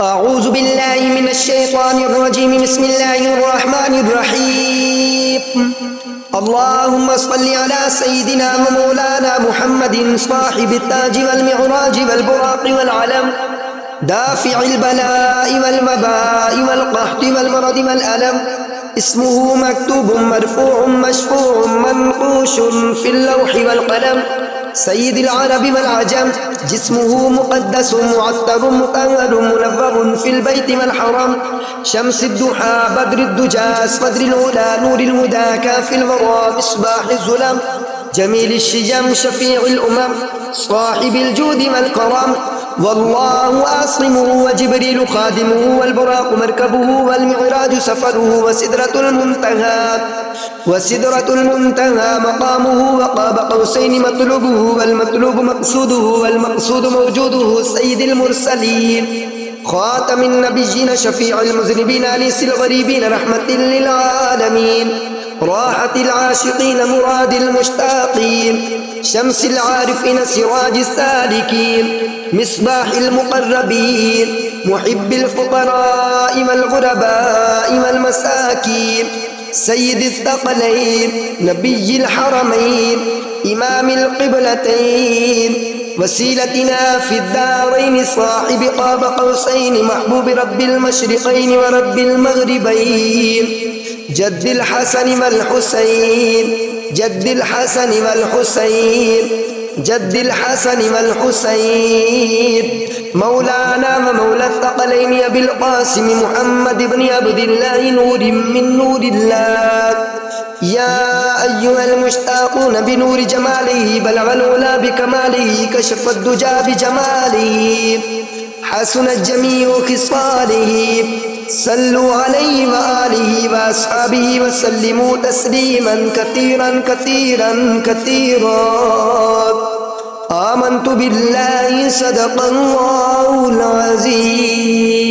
أعوذ بالله من الشيطان الرجيم. بسم الله الرحمن الرحيم. اللهم صل على سيدنا ومولانا محمد صاحب التاج والمعراج والبراق والعلم، دافع البلاء والمباء والقحط والمرض والألم. اسمه مكتوب مرفوع مشفوع منقوش في اللوح والقلم. سيد العرب والعجم، جسمه مقدس معطر مطهر منور في البيت والحرم. شمس الضحى بدر الدجى اسفدر العلا نور الهدى كاف الورى مصباح الظلم. جميل الشجم شفيع الأمم صاحب الجود والكرم. والله عاصمه وجبريل خادمه والبراق مركبه والمعراج سفره وسدرة المنتهى مقامه وقاب قوسين مطلوبه والمطلوب مقصوده والمقصود موجوده. سيد المرسلين خاتم النبيين شفيع المذنبين أنيس الغريبين رحمة للعالمين راحة العاشقين مراد المشتاقين. شمس العارفين سراج السالكين مصباح المقربين محب الفقراء والغرباء والمساكين. سيد الثقلين نبي الحرمين إمام القبلتين وسيلتنا في الدارين صاحب قاب قوسين محبوب رب المشرقين ورب المغربين. جد الحسن والحسين جد الحسن والحسين جد الحسن والحسين. مولانا ومولى الثقلين أبي القاسم محمد بن عبد الله نور من نور الله. يا أيها المشتاقون بنور جماله بلغ العلا بكماله كشف الدجى بجماله حسنت جميع خصاله. صلوا عليه وآله وأصحابه وسلموا تسليما كثيرا كثيرا كثيرا. آمنت بالله صدق الله العظيم.